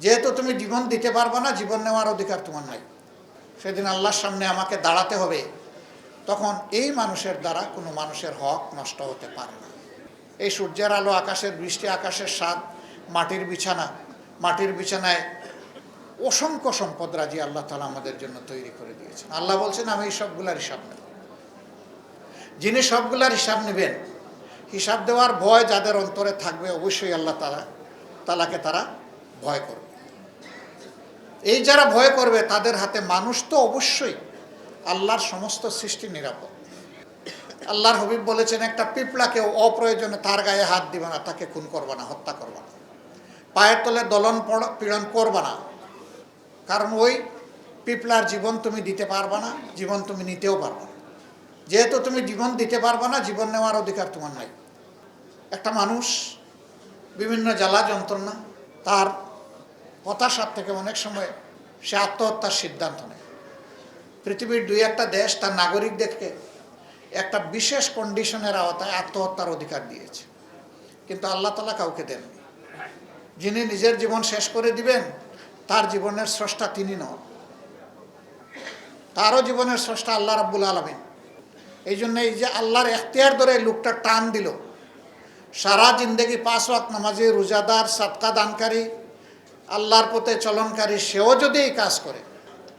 যেহেতু তুমি জীবন দিতে পারবে না, জীবন নেওয়ার অধিকার তোমার নাই। সেদিন আল্লাহর সামনে আমাকে দাঁড়াতে হবে, তখন এই মানুষের দ্বারা কোনো মানুষের হক নষ্ট হতে পারে না। এই সূর্যের আলো, আকাশের বৃষ্টি, আকাশের স্বাদ, মাটির বিছানা, মাটির বিছানায় অসংখ্য সম্পদ রাজি আল্লাহ তাআলা আমাদের জন্য তৈরি করে দিয়েছেন। আল্লাহ বলছেন আমি এই সবগুলার হিসাব নেব। যিনি সবগুলার হিসাব নেবেন, হিসাব দেওয়ার ভয় যাদের অন্তরে থাকবে, অবশ্যই আল্লাহ তাআলাকে তারা ভয় করবে। এই যারা ভয় করবে তাদের হাতে মানুষ তো অবশ্যই, আল্লাহর সমস্ত সৃষ্টি নিরাপদ। আল্লাহর হাবিব বলেছেন, একটা পিঁপড়াকে অপ্রয়োজনে তার গায়ে হাত দিবে না, তাকে খুন করবে না, হত্যা করবে না, পায়ের তলে দলন পীড়ন করবে না। কারণ ওই পিঁপড়ার জীবন তুমি দিতে পারবে না, জীবন তুমি নিতেও পারবে না। যেহেতু তুমি জীবন দিতে পারবে না, জীবন নেওয়ার অধিকার তোমার নাই। একটা মানুষ বিভিন্ন জ্বালা যন্ত্রণা, তার হতাশার থেকে অনেক সময় সে আত্মহত্যার সিদ্ধান্ত নেয়। পৃথিবীর দুই একটা দেশ তার নাগরিকদেরকে একটা বিশেষ কন্ডিশনের আওতায় আত্মহত্যার অধিকার দিয়েছে, কিন্তু আল্লাহ তাআলা কাউকে দেননি। যিনি নিজের জীবন শেষ করে দিবেন, তার জীবনের স্রষ্টা তিনি নন, তারও জীবনের স্রষ্টা আল্লাহ রাব্বুল আলামিন। এই জন্য এই যে আল্লাহর এখতিয়ার ধরে লোকটা টান দিল, সারা জিন্দেগি 5 ওয়াক্ত নামাজি, রোজাদার, সাদকা দানকারী, আল্লাহর পথে চলনকারী, সেও যদি এই কাজ করে,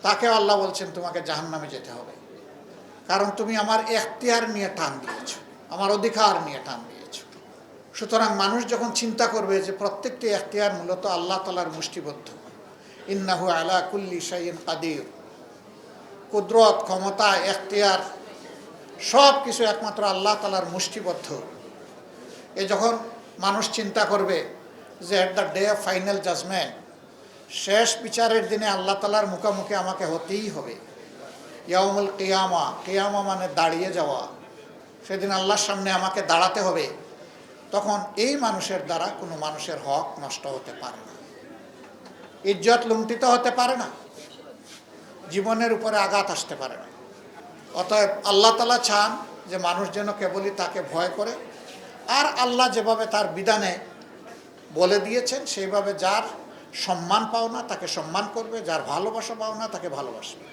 তাকেও আল্লাহ বলছেন তোমাকে জাহান্নামে যেতে হবে। কারণ তুমি আমার এখতিয়ার নিয়ে টান দিয়েছ, আমার অধিকার নিয়ে টান দিয়েছ। সুতরাং মানুষ যখন চিন্তা করবে যে প্রত্যেকটি এখতিয়ার মূলত আল্লাহ তাআলার মুষ্টিবদ্ধ, ইন্নাহু আলা কুল্লি শাইইন কাদির, কুদরত, ক্ষমতা, এখতিয়ার সব কিছু একমাত্র আল্লাহ তাআলার মুষ্টিবদ্ধ। এ যখন মানুষ চিন্তা করবে যে at the day of final judgement, শেষ বিচারের দিনে আল্লাহ তাআলার মুখোমুখি আমাকে হতেই হবে। ইয়াউমুল কিয়ামা, কিয়ামা মানে দাঁড়িয়ে যাওয়া, সেদিন আল্লাহর সামনে আমাকে দাঁড়াতে হবে, তখন এই মানুষের দ্বারা কোনো মানুষের হক নষ্ট হতে পারে না, ইজ্জত লুণ্ঠিত হতে পারে না, জীবনের উপরে আঘাত আসতে পারে না। অতএব আল্লাহ তাআলা চান যে মানুষ যেন কেবলই তাকে ভয় করে, আর আল্লাহ যেভাবে তার বিধানে বলে দিয়েছেন সেইভাবে যার সম্মান পাও না তাকে সম্মান করবে, যার ভালোবাসা পাও না তাকে ভালোবাসবে।